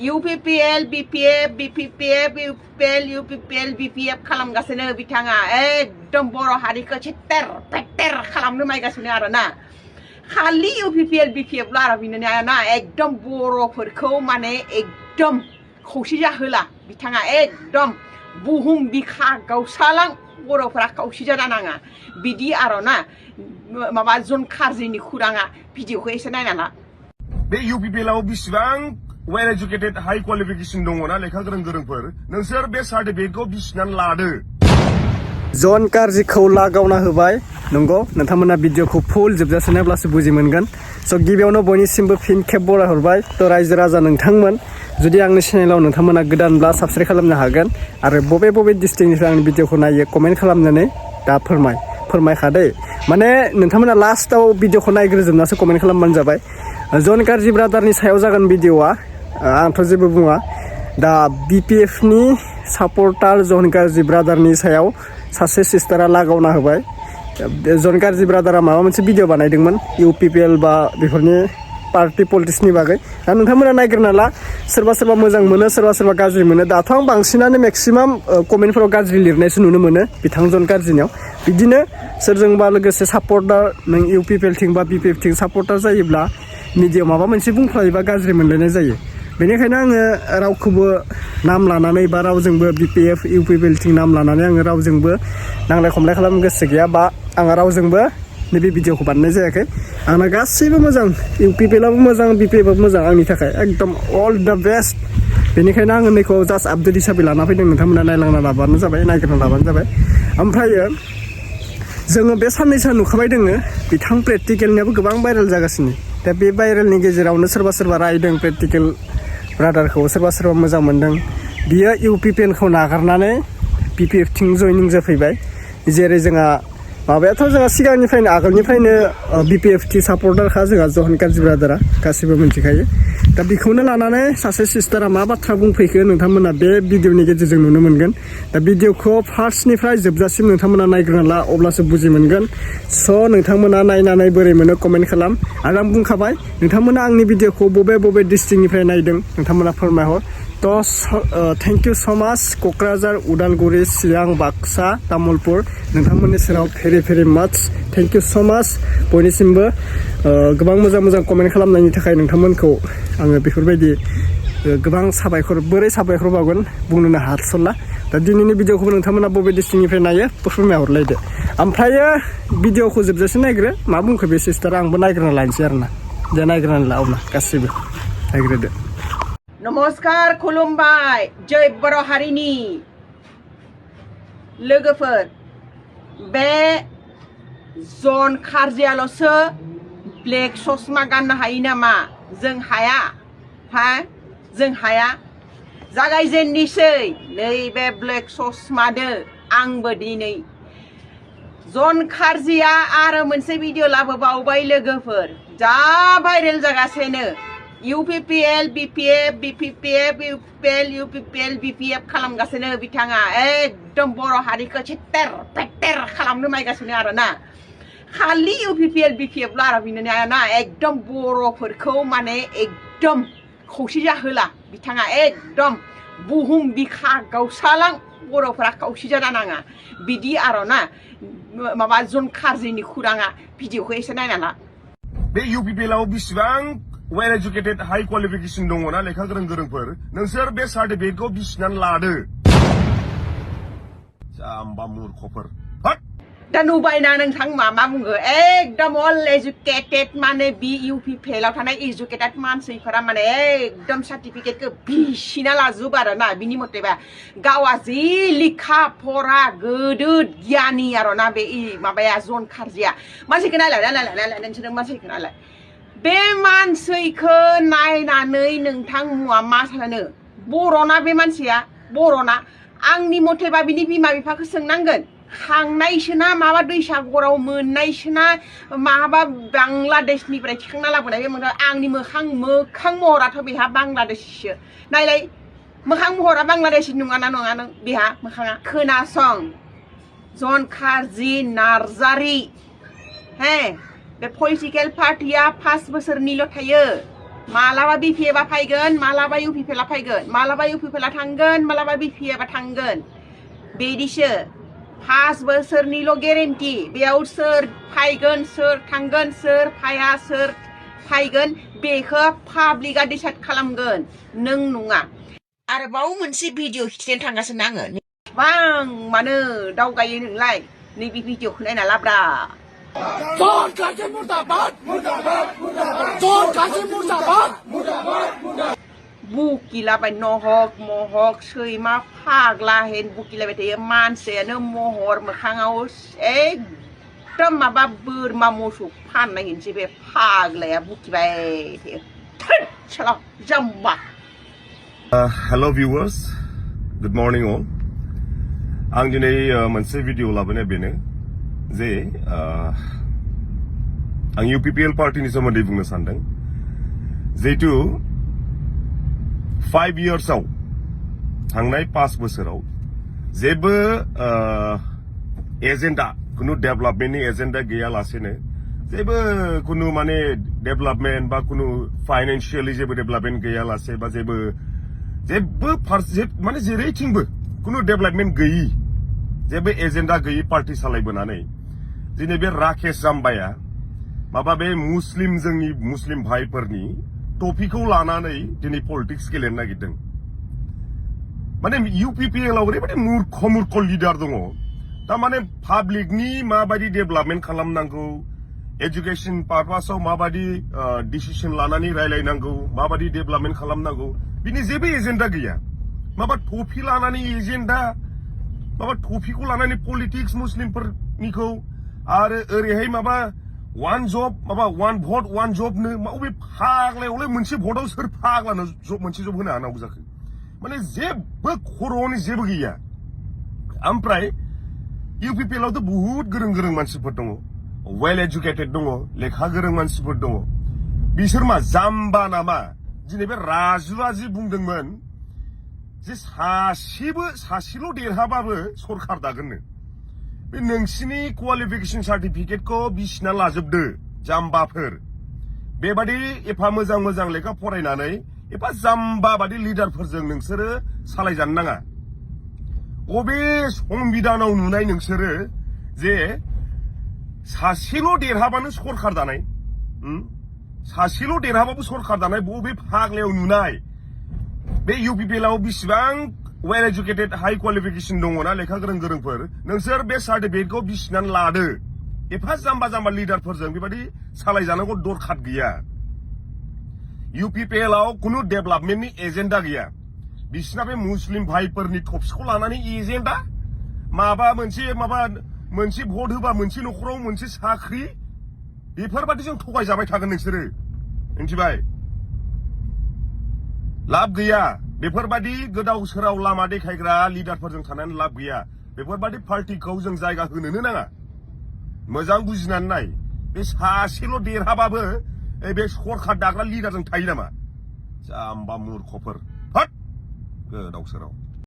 UPPL, BPF, BPPF, UPL, UPPL, BPF खालामगासिनो बिथाङा एकदम बर' हारिखौ चेत्तेर पेत्तेर खालामनो नायगासिनो आरोना खालि UPPL, BPF ल' आरो बिनो ना एकदम बर'फोरखौ माने एकदम खौसे जाहोला बिथाङा एकदम बुहुम बिखा गावसालां बर'फोरा खौसे जानाङा बिदि आरोना माबा जन खारजिनि खुराङा भिडिअखौ एसे नायना ला बे UPPL आव बिसिबां वेल एजुकेटेड हाई क्वालिफिकेशन दङ ना लेखा गोरों गोरोंफोर नोंसोर बे सार्टिफिकेटखौ बिसिनानै लादो जन खारजिखौ लागावना होबाय नंगौ नोंथांमोना भिडिअखौ फुल जोबजासे नायब्लासो बुजि मोनगोन स' गिबियावनो बयनिसिमबो फिन खेब बरायहरबाय थ' रायजो राजा नोंथांमोन जुदि आंनि चेनेलाव नोंथांमोना गोदानब्ला साबस्क्राइब खालामनो हागोन आरो बबे डिस्ट्रिक्टनिफ्राय आंनि भिडिअखौ नायो कमेन्ट खालामनानै दा फोरमायखादे माने नोंथांमोना लास्टआव भिडिअखौ नायग्रोजोबनासो कमेन्ट खालामबानो जाबाय जन खारजि ब्रादारनि सायाव जागोन भिडिअआ आंथ' जेबो बुङा दा BPF नि सापर्टार जन खारजि ब्रादारनि सायाव सासे सिस्टारा लागावना होबाय जन खारजि ब्रादारा माबा मोनसे भिडिअ बानायदोंमोन UPPL बा बेफोरनि पार्टी पलिटिक्सनि बागै दा नोंथांमोना नायग्रोना ला सोरबा मोजां मोनो सोरबा गाज्रि मोनो दाथ' आं बांसिनानो मेक्सिमाम कमेन्टफोराव गाज्रि लिरनायसो नुनो मोनो बिथां जन खारजिनियाव बिदिनो सोरजोंबा लोगोसे सापर्टार नों UPPL थिं बा BPF थिं सापर्टार जायोब्ला मिडियायाव माबा मोनसे बुंफ्लायोबा गाज्रि मोनलायनाय जायो बेनिखायनो आङो रावखौबो नाम लानानै बा रावजोंबो BPF UPPL थिं नाम लानानै आङो रावजोंबो नांलाय खमलाय खालामनो गोसो गैया बा आङो रावजोंबो नैबे भिडिअखौ बानायनाय जायाखै आंना गासैबो मोजां UPPL आबो मोजां BPF आबो मोजां आंनि थाखाय एकदम अल द बेस्ट बेनिखायनो आङो नैखौ जास्ट आपडेट हिसाबै लाना फैदों नोंथांमोना नायलांना लाबानो जाबाय नायग्रोना लाबानो जाबाय ओमफ्रायो जोङो बे साननैसो नुखाबाय दोङो बिथां प्रेक्टिकेलनियाबो गोबां भाइरेल जागासिनो दा बे भाइरेलनि गेजेरावनो सोरबा रायदों प्रेक्टिकेल ब्रादारखौ सोरबा मोजां मोनदों बियो UPPL खौ नागारनानै BPF थिं जयनिं जाफैबाय जेरै जोंहा माबायाथ' जोंहा सिगांनिफ्रायनो आगोलनिफ्रायनो BPF थि सापर्टारखा जोंहा जन खारजि ब्रादारा गासिबो मिथिखायो दा बेखौनो लानानै सासे सिस्टारा मा बाथ्रा बुंफैखो नोंथांमोना बे भिडिअनि गेजेरजों नुनो मोनगोन दा भिडिअखौ फार्स्टनिफ्राय जोबजासिम नोंथांमोना नायग्रोना ला अब्लासो बुजि मोनगोन स' नोंथांमोना नायनानै बोरै मोनो कमेन्ट खालाम आरो आं बुंखाबाय नोंथांमोना आंनि भिडिअखौ बबे डिस्ट्रिक्टनिफ्राय नायदों नोंथांमोना फोरमायहर थेंक इउ स' माच क'क्राझार उदालगुरि चिरां बाक्सा तामुलपुर नोंथांमोननि सेराव भेरि माच थेंक इउ स' माच बयनिसिमबो गोबां मोजां कमेन्ट खालामनायनि थाखाय नोंथांमोनखौ आङो बेफोरबायदि गोबां बोरै साबायखर बावगोन बुंनोनो हाथ'ला दा दिनैनि भिडिअखौबो नोंथांमोना बबे डिस्ट्रिक्टनिफ्राय नायो फोरमायहरलायदो ओमफ्रायो भिडिअखौ जोबजासे नायग्रो मा बुंखो बे सिस्टारा आंबो नायग्रोना लानोसै आरोना दे नायग्रोनानै ला अब्ला गासैबो नायग्रोदो नमस्कार खुलुमबाय जय बर' हारिनि लोगोफोर बे जन खारजियाल'सो ब्लेक ससमा गाननो हायो नामा जों हाया जों हाया जागायजेननिसै नैबे ब्लेक ससमादो आंबो दिनै जन खारजिया आरो मोनसे भिडिअ लाबोबावबाय लोगोफोर जा भाइरेल जागासिनो UPPL, BPF, BPPF, UPPL, BPF खालामगासिनो बिथाङा एकदम बर' हारिखौ चेत्तेर पेत्तेर खालामनो नायगासिनो आरोना खालि UPPL, BPF ल' आरो बिनो ना एकदम बर'फोरखौ माने एकदम खौसे जाहोला बिथाङा एकदम बुहुम बिखा गावसालां बर'फोरा खौसे जानाङा बिदि आरोना माबा जन खारजिनि खुराङा भिडिअखौ एसे नायना ला बे UPPL आव बिसिबां वेल एजुकेटेड हाई क्वालिफिकेशन दङ ना लेखा गोरों गोरोंफोर नोंसोर बे सार्टिफिकेटखौ बिसिनानै लादो जाम्बा मूर्खफोर दा नुबायना नोंथां मा बुङो एकदम अल एजुकेटेड माने बि UPPL आव थानाय एजुकेटेड मानसिफोरा माने एकदम सार्टिफिकेटखौ बिसिना लाजोब आरोना बिनि मथेबा गावा जि लेखा फरा गोदो गियानि आरोना बे माबाया जन खारजिया मानसिखौ नायलाय नोंसोर मानसिखौ नायलाय बे मानसिखौ नायनानै नोंथां मुवा मा सानो बर'ना बे मानसिया बर'ना आंनि मथेबा बिनि बिमा बिफाखौ सोंनांगोन खांनायसोना माबा दैसागराव मोननायसोना माबा बांलादेशनिफ्राय थिखांना लाबोनाय बे आंनि मोखां महराथ' बेहा बांलादेशसो नायलाय मोखां महरा बांलादेशि नङा नों बेहा मोखाङा खोनासं जन खारजि नार्जारि बे पलिटिकेल पार्टिया 5 बोसोरनिल' थायो मालाबा बिपिएफआ फैगोन मालाबा इउपिपिएलआ फैगोन मालाबा इउपिपिएलआ थांगोन मालाबा बिपिएफआ थांगोन बिदिसो 5 बोसोरनिल' गेरेन्टि बेयाव सोर फैगोन सोर थांगोन सोर फैया सोर फैगोन बेखौ पाब्लिकआ डिसाइड खालामगोन नों नङा आरोबाव मोनसे भिडिअ खिथिनो थांगासिनो आङो बां मानो दावगायो नोंलाय नैबे भिडिअखौ नायना लाब्रा जन काजी मुर्दाबाद मुर्दाबाद मुर्दाबाद जन काजी मुर्दाबाद मुर्दाबाद मुर्दाबाद बुकिलाबाय नहक महक सैमा फाग्ला हेन बुकिलाबाय थायो मानसियानो महर मोखाङाव एकदम माबा बोरमा मोसौ फाननाय हेनसै बे फाग्लाया बुकिबाय थायो थोद साला जाम्बा Hello viewers, good morning all. आं दिनै मोनसे भिडिअ लाबोनाया बेनो जे आं UPPL पार्टीनि सोमोन्दै बुंनो सानदों जिहेतु 5 इयार्सआव थांनाय 5 बोसोराव जेबो एजेन्डा कुनु डेभेलपमेन्टनि एजेन्डा गैयालासेनो जेबो कुनु माने डेभेलपमेन्ट बा कुनु फाइनेन्शियली जेबो डेभेलपमेन्ट गैयालासे बा जेबो माने जेरैथिंबो कुनु डेभेलपमेन्ट गैयि जेबो एजेन्डा गैयि पार्टी सालायबोनानै दिनै बे राकेश जाम्बाया माबा बे जोंनि मुस्लिम भाइफोरनि टपिकखौ लानानै दिनै पलिटिक्स गेलेनो नागिरदों माने इउपिपिएलआव ओरैबायदि मूर्ख लिडार दङ थारमाने पाब्लिकनि माबायदि डेभेलपमेन्ट खालामनांगौ एजुकेशन पारपासाव माबायदि डिसिसन लानानै रायलायनांगौ माबायदि डेभेलपमेन्ट खालामनांगौ बिनि जेबो एजेन्डा गैया माबा टपि लानानै एजेन्डा माबा टपिकखौ लानानै पलिटिक्स मुस्लिमफोरनिखौ आरो ओरैहाय माबा वान जब माबा वान भट वान जबनो अबे फाग्लायावलाय मोनसे भटआव सोर फाग्लानो मोनसे जब होनो हानांगौ जाखो माने जेबो खर'आवनो जेबो गैया ओमफ्राय इउपिपिएलआवथ' बुहुत गोरों मानसिफोर दङ वेल एजुकेटेड दङ लेखा गोरों मानसिफोर दङ बिसोर मा जाम्बा नामा दिनै बे राजुआ जि बुंदोंमोन जे सासेल' देरहाबाबो सरखार दागोननो बे नोंसिनि क्वालिफिकेसन सार्टिफिकेटखौ बिसिना लाजोबदो जाम्बाफोर बेबादि एफा मोजां लेखा फरायनानै एफा जाम्बा बादि लिडारफोरजों नोंसोरो सालायजानो नाङा अबे संबिधानाव नुनाय नोंसोरो जे सासेल' देरहाबानो सरखार दानाय सासेल' देरहाबाबो सरखार दानाय बबे फाग्लायाव नुनाय बे इउपिपिएलआव बिसिबां वेल एजुकेटेड हाई क्वालिफिकेसन दङना लेखा गोरोंफोर नोंसोर बे सार्टिफिकेटखौ बिसिनानै लादो एफा जाम्बा लिडारफोरजों बेबादि सालायजानांगौ दरखार गैया इउपिपिएलआव कुनु डेभेलपमेन्टनि एजेन्डा गैया बिसिना बे मुस्लिम भाइफोरनि टपिकखौ लानानै एजेन्डा माबा मोनसे भट होबा मोनसे न'खराव मोनसे साख्रि बेफोरबादिजों थगायजाबाय थागोन नोंसोरो मिन्थिबाय लाब गैया बेफोरबादि गोदाव सोराव लामा देखायग्रा लिडारफोरजों थानानै लाब गैया बेफोरबादि पार्टीखौ जों जायगा होनोनो नाङा मोजां बुजिनानै नाय बे सासेल' देरहाबाबो बे सरखार दाग्रा लिडारजों थायो नामा जाम्बा मूर्खफोर हट गोदाव सोराव